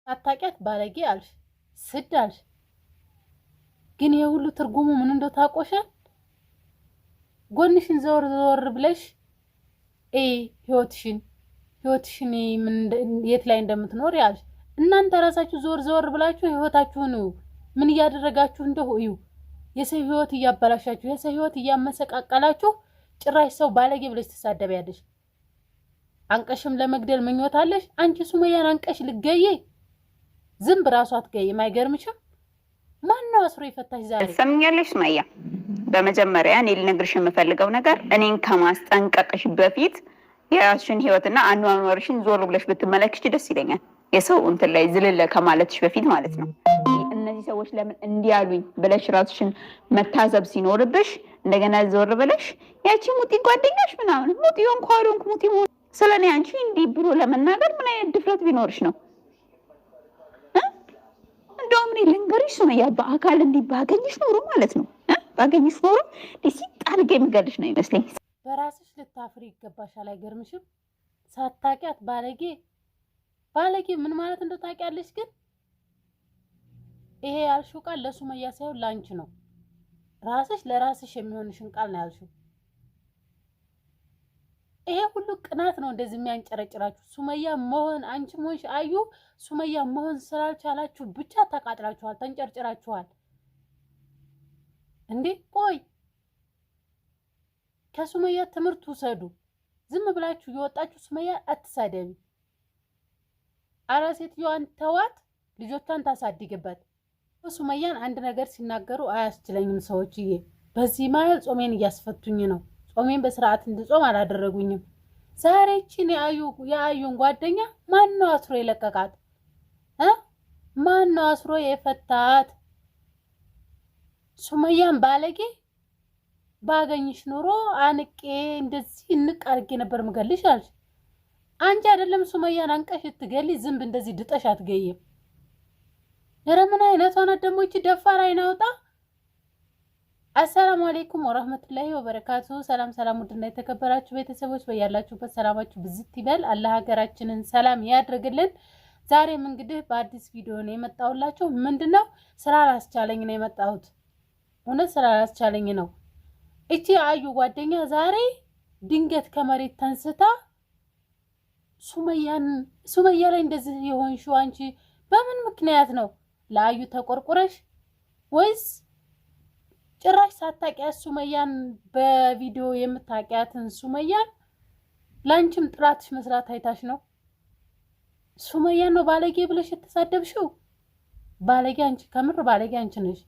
አታውቂያት ባለጌ አልሽ፣ ስድ አልሽ። ግን ይሄ ሁሉ ትርጉሙ ምን እንደው ታቆሻል? ጎንሽን ዘወር ዘወር ብለሽ ህይወትሽን የት ላይ እንደምትኖር ያልሽ። እናንተ ራሳችሁ ዘወር ዘወር ብላችሁ ህይወታችሁን ምን እያደረጋችሁ እንደው እዩ። የሰው ህይወት እያበላሻችሁ፣ የሰው ህይወት እያመሰቃቀላችሁ፣ ጭራሽ ሰው ባለጌ ብለሽ ትሳደቢያለሽ። አንቀሽም ለመግደል ምኞታለሽ። አንቺ ሱመያን አንቀሽ ልገይ ዝም ብራሷ አትገይም። አይገርምሽም? ማነው አስሮ ይፈታሽ ዛሬ? ሰምኛለሽ ሱመያ፣ በመጀመሪያ እኔ ልነግርሽ የምፈልገው ነገር እኔን ከማስጠንቀቅሽ በፊት የራስሽን ህይወትና አኗኗርሽን ዞር ብለሽ ብትመለከች ደስ ይለኛል። የሰው እንትን ላይ ዝልለ ከማለትሽ በፊት ማለት ነው። እነዚህ ሰዎች ለምን እንዲያሉኝ ብለሽ ራስሽን መታዘብ ሲኖርብሽ እንደገና ዞር ብለሽ ያቺ ሙጢ ጓደኛሽ ምናምን ሙጢ ሆንኩ አልሆንኩ ሙጢ ስለኔ አንቺ እንዲህ ብሎ ለመናገር ምን አይነት ድፍረት ቢኖርሽ ነው? እንደውም እኔ ልንገርሽ ሱመያ፣ በአካል እንዲህ ባገኝሽ ኖሮ ማለት ነው ባገኝሽ ኖሮ ሲጣልገ የሚገልሽ ነው ይመስለኝ። በራስሽ ልታፍሪ ይገባሻል። አይገርምሽም? ሳታውቂያት ባለጌ ምን ማለት እንደው ታውቂያለሽ? ግን ይሄ ያልሽው ቃል ለሱመያ ሳይሆን ላንቺ ነው። ራስሽ ለራስሽ የሚሆንሽን ቃል ነው ያልሽው። ይሄ ሁሉ ቅናት ነው እንደዚህ የሚያንጨረጭራችሁ። ሱመያ መሆን አንቺ ሆንሽ አዩ ሱመያ መሆን ስላልቻላችሁ ብቻ ተቃጥላችኋል፣ ተንጨርጭራችኋል። እንዴ ቆይ ከሱመያ ትምህርት ውሰዱ። ዝም ብላችሁ እየወጣችሁ ሱመያ አትሳደቢ። አረ ሴትዮዋን ተዋት፣ ልጆቿን ታሳድግበት። ሱመያን አንድ ነገር ሲናገሩ አያስችለኝም ሰዎችዬ። በዚህ ማይል ጾሜን እያስፈቱኝ ነው። ጾሜን በስርዓት እንድጾም አላደረጉኝም። ዛሬ እቺን የአዩን ጓደኛ ማን ነው አስሮ የለቀቃት? ማን ነው አስሮ የፈታት? ሱመያን ባለጌ ባገኝሽ ኑሮ አንቄ እንደዚህ እንቅ አድርጌ ነበር ምገልሽ አልሽ። አንቺ አይደለም ሱመያን አንቀሽ ትገሊ ዝንብ እንደዚህ ድጠሽ አትገይም። ኧረ ምን አይነቷ ናት ደግሞ እቺ ደፋር አይናውጣ። አሰላሙ አለይኩም ወራህመቱላሂ ወበረካቱ። ሰላም ሰላም፣ ውድና የተከበራችሁ ቤተሰቦች በያላችሁበት ሰላማችሁ ብዝት ይበል። አላህ ሀገራችንን ሰላም ያድርግልን። ዛሬም እንግዲህ በአዲስ ቪዲዮ ነው የመጣሁላችሁ። ምንድነው ስላላስቻለኝ ነው የመጣሁት። እውነት ስላላስቻለኝ ነው። እቺ አዩ ጓደኛ ዛሬ ድንገት ከመሬት ተንስታ ሱመያ ላይ እንደዚህ የሆንሽው አንቺ በምን ምክንያት ነው? ለአዩ ተቆርቁረሽ ወይስ ጭራሽ ሳታውቂያት ሱመያን በቪዲዮ የምታውቂያትን ሱመያን ላንቺም ጥላትሽ መስራት አይታሽ ነው? ሱመያን ነው ባለጌ ብለሽ የተሳደብሽው? ባለጌ አንቺ፣ ከምር ባለጌ አንቺ ነሽ።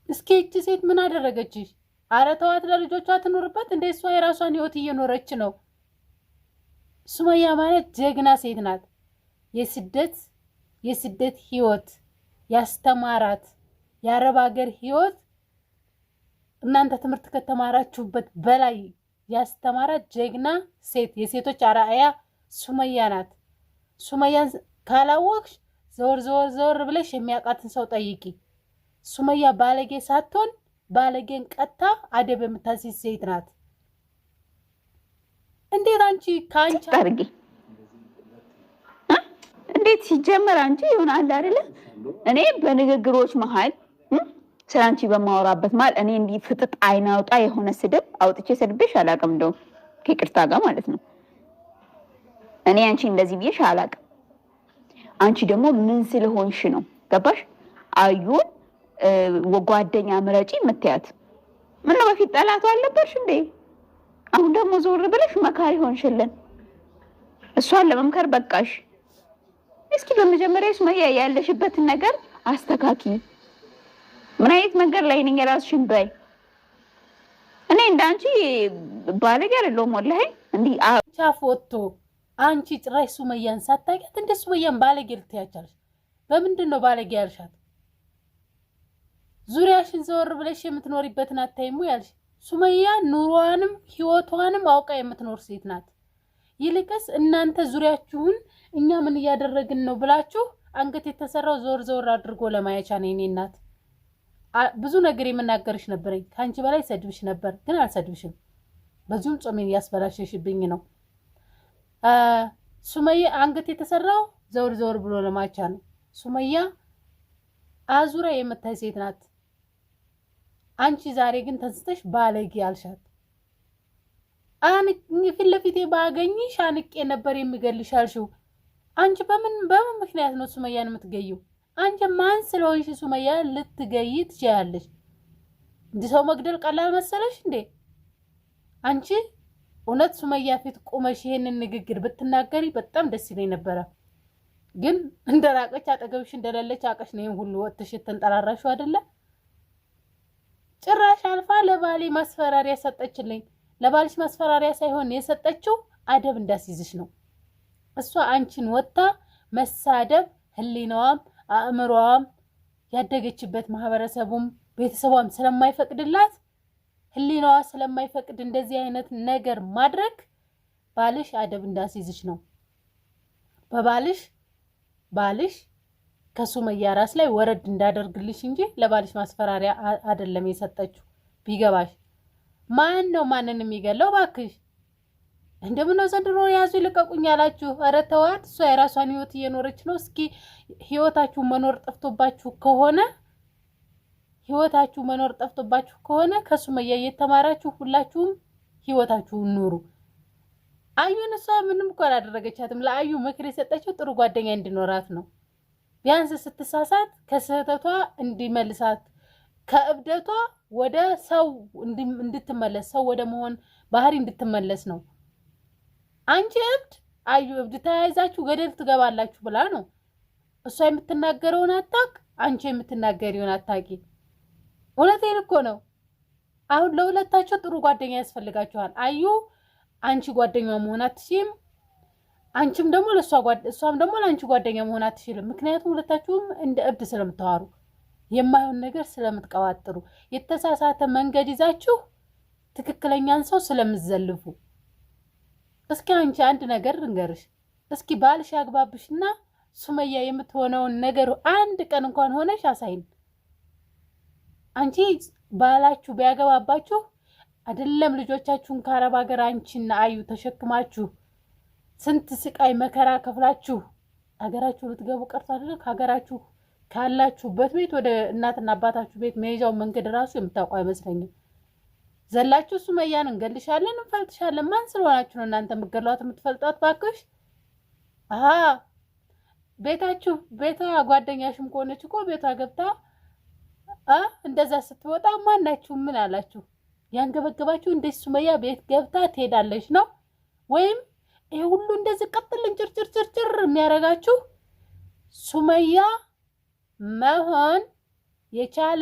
እስኪ እቺ ሴት ምን አደረገችሽ? አረ ተዋት፣ ለልጆቿ ትኖርበት እንደ እሷ የራሷን ህይወት እየኖረች ነው። ሱመያ ማለት ጀግና ሴት ናት። የስደት ህይወት ያስተማራት የአረብ ሀገር ህይወት እናንተ ትምህርት ከተማራችሁበት በላይ ያስተማራት ጀግና ሴት፣ የሴቶች አርአያ ሱመያ ናት። ሱመያን ካላወቅሽ ዘወር ብለሽ የሚያውቃትን ሰው ጠይቂ። ሱመያ ባለጌ ሳትሆን ባለጌን ቀጣ አደብ የምታስይዝ ሴት ናት። እንዴት አንቺ ካንቺ አድርጊ እንዴት ሲጀመር አንቺ ይሆናል አይደለ? እኔ በንግግሮች መሃል ስላንቺ በማወራበት ማለት እኔ እንዲህ ፍጥጥ አይናውጣ የሆነ ስድብ አውጥቼ ሰድቤሽ አላውቅም። እንደው ከይቅርታ ጋር ማለት ነው። እኔ አንቺ እንደዚህ ብዬሽ አላውቅም። አንቺ ደግሞ ምን ስለሆንሽ ነው ገባሽ? አዩን ጓደኛ ምረጪ የምትያት ምን ነው? በፊት ጠላቱ አለበሽ እንዴ? አሁን ደግሞ ዞር ብለሽ መካሪ ሆንሽልን። እሷን ለመምከር በቃሽ። እስኪ በመጀመሪያ ሱመያ ያለሽበትን ነገር አስተካኪ። ምን አይነት መንገድ ላይ ነኝ? የራስሽን በይ። እኔ እንዳንቺ ባለጌ አይደለሁም ወላሂ። እንዲህ ቻፍ ወጥቶ አንቺ ጭራሽ ሱመያን ሳታውቂያት እንደ ሱመያን ባለጌ ልትያቻለሽ? በምንድን ነው ባለጌ ያልሻት? ዙሪያሽን ዘወር ብለሽ የምትኖሪበትን አታይሙ ያልሽ። ሱመያ ኑሯንም ህይወቷንም አውቃ የምትኖር ሴት ናት። ይልቅስ እናንተ ዙሪያችሁን እኛ ምን እያደረግን ነው ብላችሁ አንገት የተሰራው ዞር አድርጎ ለማያቻ ነው። እኔ እናት ብዙ ነገር የምናገርሽ ነበረኝ። ካንቺ በላይ ሰድብሽ ነበር፣ ግን አልሰድብሽም። በዚሁም ጾሜን ያስበላሽሽብኝ ነው። ሱመያ አንገት የተሰራው ዘውር ዘውር ብሎ ለማቻ ነው። ሱመያ አዙራ የምታይ ሴት ናት። አንቺ ዛሬ ግን ተንስተሽ ባለጌ አልሻት። ፊት ለፊቴ ባገኝሽ አንቄ ነበር የሚገልሽ አልሽው። አንቺ በምን ምክንያት ነው ሱመያን የምትገይው? አንቺ ማን ስለሆንሽ ሱመያ ልትገይ ትችያለሽ? እንደ ሰው መግደል ቀላል መሰለሽ እንዴ? አንቺ እውነት ሱመያ ፊት ቆመሽ ይሄንን ንግግር ብትናገሪ በጣም ደስ ይለኝ ነበረ። ግን እንደራቀች አጠገብሽ እንደሌለች አቀሽ ነው ሁሉ ወጥሽ ተንጠራራሽው አይደለ? ጭራሽ አልፋ ለባሌ ማስፈራሪያ ሰጠችልኝ። ለባልሽ ማስፈራሪያ ሳይሆን የሰጠችው አደብ እንዳስይዝሽ ነው። እሷ አንቺን ወጣ መሳደብ ህሊናዋም አእምሮዋም ያደገችበት ማህበረሰቡም ቤተሰቧም ስለማይፈቅድላት ህሊናዋ ስለማይፈቅድ እንደዚህ አይነት ነገር ማድረግ ባልሽ አደብ እንዳስይዝሽ ነው። ባልሽ ከሱመያ ራስ ላይ ወረድ እንዳደርግልሽ እንጂ ለባልሽ ማስፈራሪያ አይደለም የሰጠችው። ቢገባሽ ማን ነው ማንን የሚገለው? ባክሽ እንደምን ዘንድሮ ያዙ ይልቀቁኝ ያላችሁ? ኧረ ተዋት። እሷ የራሷን ህይወት እየኖረች ነው። እስኪ ህይወታችሁ መኖር ጠፍቶባችሁ ከሆነ ከሱመያ እየተማራችሁ ሁላችሁም ህይወታችሁን ኑሩ። አዩን እሷ ምንም እኮ አላደረገቻትም። ለአዩ ምክር የሰጠችው ጥሩ ጓደኛ እንዲኖራት ነው። ቢያንስ ስትሳሳት ከስህተቷ እንዲመልሳት ከእብደቷ ወደ ሰው እንድትመለስ ሰው ወደ መሆን ባህሪ እንድትመለስ ነው። አንቺ እብድ አዩ እብድ ተያይዛችሁ ገደል ትገባላችሁ ብላ ነው። እሷ የምትናገረውን አታውቅ፣ አንቺ የምትናገሪውን አታውቂ። እውነቴን እኮ ነው። አሁን ለሁለታችሁ ጥሩ ጓደኛ ያስፈልጋችኋል። አዩ አንቺ ጓደኛዋ መሆን አትችይም፣ አንቺም ደግሞ እሷም ደግሞ ለአንቺ ጓደኛ መሆን አትችልም። ምክንያቱም ሁለታችሁም እንደ እብድ ስለምታዋሩ የማይሆን ነገር ስለምትቀባጥሩ የተሳሳተ መንገድ ይዛችሁ ትክክለኛን ሰው ስለምትዘልፉ። እስኪ አንቺ አንድ ነገር ልንገርሽ። እስኪ ባልሽ ያግባብሽና ሱመያ የምትሆነውን ነገር አንድ ቀን እንኳን ሆነሽ አሳይን። አንቺ ባላችሁ ቢያገባባችሁ አይደለም ልጆቻችሁን ከአረብ ሀገር አንቺና አዩ ተሸክማችሁ ስንት ስቃይ መከራ ከፍላችሁ ሀገራችሁ ልትገቡ ቀርቶ አይደለ ከሀገራችሁ ካላችሁበት ቤት ወደ እናትና አባታችሁ ቤት መሄጃው መንገድ ራሱ የምታውቁ አይመስለኝም። ዘላችሁ ሱመያን እንገልሻለን እንፈልጥሻለን። ማን ስለሆናችሁ ነው እናንተ የምትገሏት የምትፈልጧት? ባክሽ ቤታ ጓደኛሽም ከሆነች እኮ ቤቷ ገብታ እንደዛ ስትወጣ ማናችሁ ምን አላችሁ? ያንገበገባችሁ እንደ ሱመያ ቤት ገብታ ትሄዳለች ነው? ወይም ይሄ ሁሉ እንደዚህ ቀጥልን ጭርጭር የሚያረጋችሁ ሱመያ መሆን የቻለ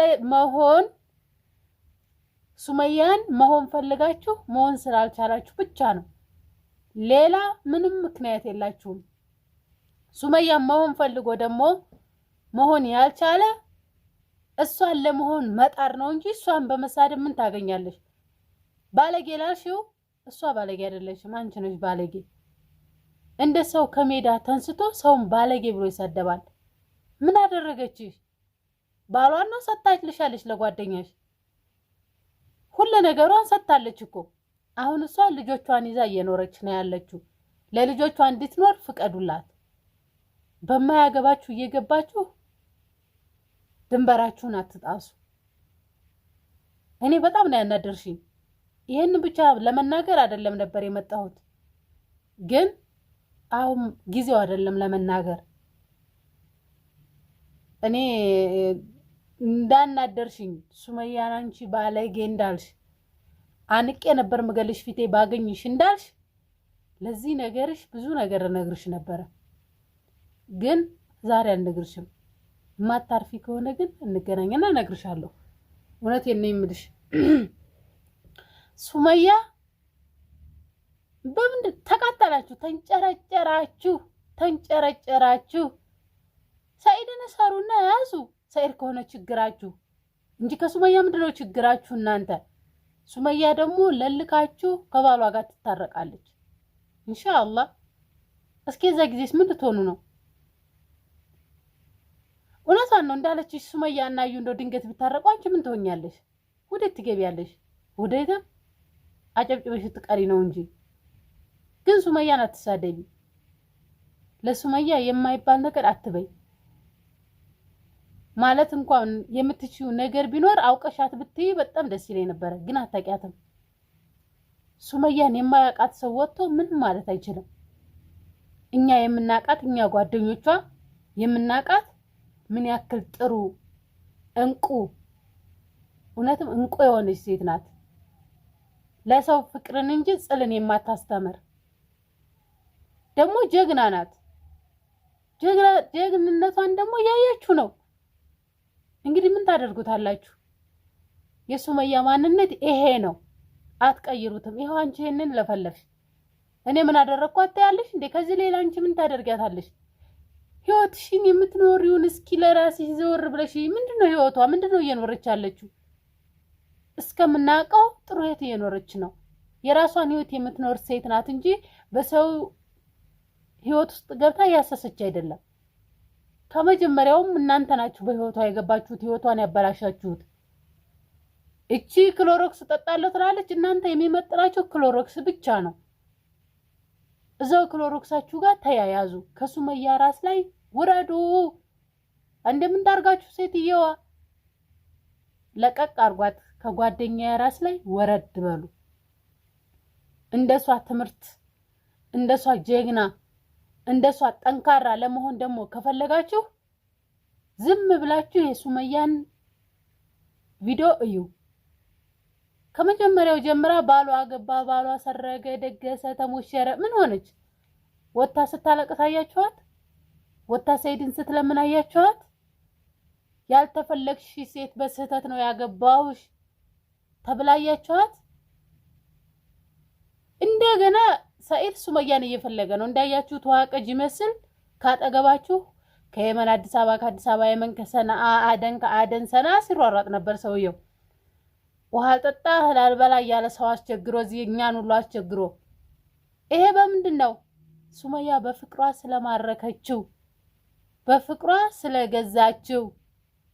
ሱመያን መሆን ፈልጋችሁ መሆን ስላልቻላችሁ ብቻ ነው። ሌላ ምንም ምክንያት የላችሁም። ሱመያን መሆን ፈልጎ ደግሞ መሆን ያልቻለ እሷን ለመሆን መጣር ነው እንጂ እሷን በመሳደብ ምን ታገኛለሽ? ባለጌ ላልሽው እሷ ባለጌ አይደለችም፣ አንቺ ነሽ ባለጌ። እንደ ሰው ከሜዳ ተንስቶ ሰውን ባለጌ ብሎ ይሰደባል። ምን አደረገችሽ? ባሏን ነው ሰጣችልሻለች ለጓደኛሽ ሁሉ ነገሯን ሰጣለች እኮ። አሁን እሷ ልጆቿን ይዛ እየኖረች ነው ያለችው። ለልጆቿ እንድትኖር ፍቀዱላት። በማያገባችሁ እየገባችሁ ድንበራችሁን አትጣሱ። እኔ በጣም ነው ያናደርሽኝ። ይሄን ብቻ ለመናገር አይደለም ነበር የመጣሁት፣ ግን አሁን ጊዜው አይደለም ለመናገር። እኔ እንዳናደርሽኝ ሱመያን አንቺ ባለጌ እንዳልሽ አንቄ ነበር መገልሽ ፊቴ ባገኝሽ እንዳልሽ ለዚህ ነገርሽ ብዙ ነገር እነግርሽ ነበር፣ ግን ዛሬ አልነግርሽም። ማታርፊ ከሆነ ግን እንገናኝና እነግርሻለሁ። እውነቴን ነው የምልሽ። ሱመያ በምንድን ተቃጠላችሁ? ተንጨረጨራችሁ። ሰኢድን ሰሩና ያዙ። ሰኢድ ከሆነ ችግራችሁ እንጂ ከሱመያ ምንድነው ችግራችሁ እናንተ? ሱመያ ደግሞ ለልካችሁ ከባሏ ጋር ትታረቃለች ኢንሻአላህ። እስኪ እዛ ጊዜስ ምን ልትሆኑ ነው? እውነቷን ነው እንዳለችሽ ሱመያ እና አዩ እንደው ድንገት ቢታረቁ አንቺ ምን ትሆኛለሽ? ወዴት ትገቢያለሽ? ወዴት አጨብጭበሽ ትቀሪ ነው እንጂ። ግን ሱመያን አትሳደቢ። ለሱመያ የማይባል ነገር አትበይ። ማለት እንኳን የምትችይው ነገር ቢኖር አውቀሻት ብትይ በጣም ደስ ይለኝ ነበር፣ ግን አታውቂያትም። ሱመያን የማያውቃት ሰው ወጥቶ ምን ማለት አይችልም። እኛ የምናውቃት እኛ ጓደኞቿ የምናውቃት ምን ያክል ጥሩ እንቁ፣ እውነትም እንቁ የሆነች ሴት ናት። ለሰው ፍቅርን እንጂ ጽልን የማታስተምር ደግሞ ጀግና ናት። ጀግንነቷን ደግሞ ያያችሁ ነው። እንግዲህ ምን ታደርጉታላችሁ? የሱመያ ማንነት ይሄ ነው፣ አትቀይሩትም። ይሄው አንቺ ይሄንን ለፈለፍሽ እኔ ምን አደረኳት ያለሽ እንዴ? ከዚህ ሌላ አንቺ ምን ታደርጊያታለሽ? ህይወትሽን የምትኖሪውን እስኪ ለራስሽ ዘወር ብለሽ ምንድነው ህይወቷ? ምንድነው እየኖረች ያለችው? እስከምናውቀው ጥሩ ህይወት እየኖረች ነው። የራሷን ህይወት የምትኖር ሴት ናት እንጂ በሰው ህይወት ውስጥ ገብታ ያሰሰች አይደለም። ከመጀመሪያውም እናንተ ናችሁ በህይወቷ የገባችሁት፣ ህይወቷን ያበላሻችሁት። እቺ ክሎሮክስ ጠጣለሁ ትላለች። እናንተ የሚመጥናችሁ ክሎሮክስ ብቻ ነው። እዛው ክሎሮክሳችሁ ጋር ተያያዙ። ከሱመያ ራስ ላይ ውረዱ። እንደምን ታርጋችሁ? ሴትየዋ ለቀቅ አርጓት። ከጓደኛ ራስ ላይ ወረድ በሉ። እንደሷ ትምህርት፣ እንደሷ ጀግና፣ እንደሷ ጠንካራ ለመሆን ደግሞ ከፈለጋችሁ ዝም ብላችሁ የሱመያን ቪዲዮ እዩ። ከመጀመሪያው ጀምራ ባሏ አገባ፣ ባሏ ሰረገ፣ ደገሰ፣ ተሞሸረ፣ ምን ሆነች? ወታ ስታለቅስ አያችኋት? ወታ ሰይድን ስትለምን አያችኋት? ያልተፈለግሽ ሴት በስህተት ነው ያገባውሽ ተብላያችኋት? እንደገና ሰይድ ሱመያን እየፈለገ ነው። እንዳያችሁት ዋቀጅ ይመስል ካጠገባችሁ ከየመን አዲስ አበባ፣ ከአዲስ አበባ የመን፣ ከሰነአ አደን፣ ከአደን ሰና ሲሯሯጥ ነበር ሰውየው። ውሃ ጠጣ ህላል በላ ያለ ሰው አስቸግሮ እዚህ እኛን ሁሉ አስቸግሮ። ይሄ በምንድን ነው? ሱመያ በፍቅሯ ስለማረከችው፣ በፍቅሯ ስለገዛችው።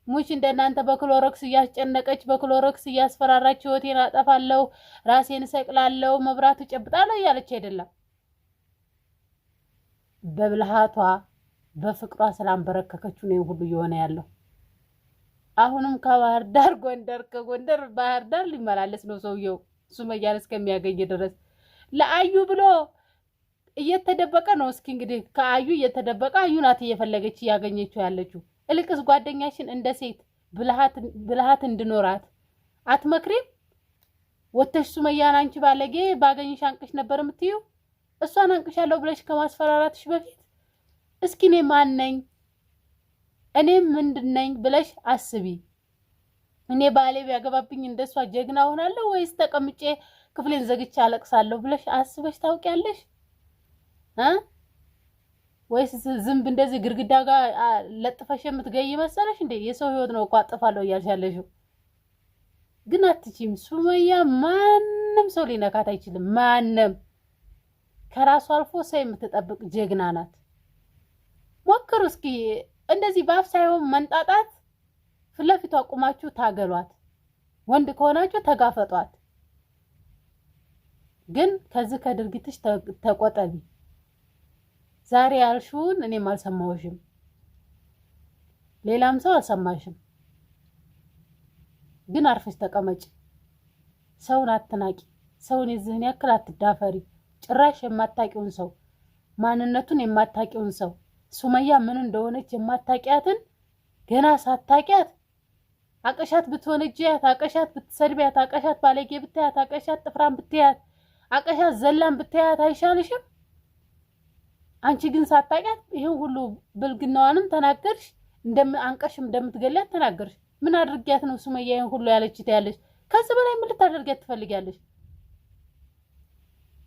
ሙች እንደናንተ በክሎሮክስ እያስጨነቀች በክሎሮክስ እያስፈራራች ህይወቴን አጠፋለሁ፣ ራሴን ሰቅላለሁ፣ መብራቱ ጨብጣለሁ እያለች አይደለም። በብልሃቷ በፍቅሯ ስላንበረከከችው ነው ሁሉ እየሆነ ያለው። አሁንም ከባህር ዳር ጎንደር፣ ከጎንደር ባህር ዳር ሊመላለስ ነው ሰውየው ሱመያን እስከሚያገኝ ድረስ። ለአዩ ብሎ እየተደበቀ ነው። እስኪ እንግዲህ ከአዩ እየተደበቀ አዩ ናት እየፈለገች እያገኘችው ያለችው። እልቅስ ጓደኛሽን እንደ ሴት ብልሃት እንድኖራት አትመክሪም? ወተሽ ሱመያን አንቺ ባለጌ ባገኝሽ አንቅሽ ነበር የምትዩ? እሷን አንቅሻለሁ ብለሽ ከማስፈራራትሽ በፊት እስኪ እኔ ማን ነኝ፣ እኔ ምንድነኝ ብለሽ አስቢ። እኔ ባሌ ቢያገባብኝ እንደሷ ጀግና ሆናለሁ ወይስ ተቀምጬ ክፍሌን ዘግቼ አለቅሳለሁ ብለሽ አስበሽ ታውቂያለሽ? ወይስ ዝምብ እንደዚህ ግርግዳ ጋር ለጥፈሽ የምትገይ መሰለሽ እንዴ? የሰው ህይወት ነው እኮ አጥፋለሁ እያልሽ ያለሽው። ግን አትችይም። ሱመያ ማንም ሰው ሊነካት አይችልም። ማንም ከራሱ አልፎ ሰው የምትጠብቅ ጀግና ናት። ሞክሩ እስኪ እንደዚህ ባፍ ሳይሆን መንጣጣት፣ ፊት ለፊቷ ቁማችሁ ታገሏት። ወንድ ከሆናችሁ ተጋፈጧት። ግን ከዚህ ከድርጊትሽ ተቆጠቢ። ዛሬ ያልሽውን እኔም አልሰማሁሽም፣ ሌላም ሰው አልሰማሽም። ግን አርፈሽ ተቀመጭ። ሰውን አትናቂ። ሰውን የዚህን ያክል አትዳፈሪ። ጭራሽ የማታቂውን ሰው፣ ማንነቱን የማታቂውን ሰው፣ ሱመያ ምን እንደሆነች የማታቂያትን ገና ሳታቂያት አቀሻት ብትወነጅያት፣ አቀሻት ብትሰድቢያት፣ አቀሻት ባለጌ ብትያት፣ አቀሻት ጥፍራን ብትያት፣ አቀሻት ዘላን ብትያት አይሻልሽም? አንቺ ግን ሳታቂያት ይሄን ሁሉ ብልግናዋንም ተናገርሽ፣ አንቀሽም እንደምትገላት ተናገርሽ። ምን አድርጊያት ነው ሱመያ ይሄን ሁሉ ያለችት ያለሽ? ከዚህ በላይ ምን ልታደርጊያት ትፈልጊያለሽ?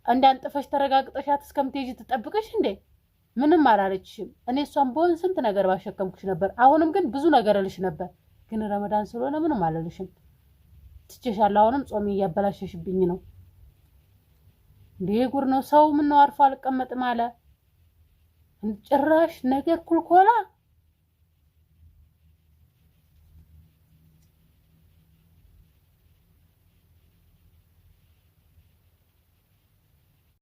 አንዳንጥፈሽ ተረጋግጠሻት እስከምትሄጂ ትጠብቅሽ እንዴ? ምንም አላለችሽም። እኔ እሷን በሆን ስንት ነገር ባሸከምኩሽ ነበር። አሁንም ግን ብዙ ነገር እልሽ ነበር። ግን ረመዳን ስለሆነ ምንም አላለሽም። ትቼሻለሁ። አሁንም ጾም እያበላሸሽብኝ ነው። እንዴ ጉር ነው። ሰው ምን ነው አርፎ አልቀመጥም አለ። ጭራሽ ነገር ኩልኮላ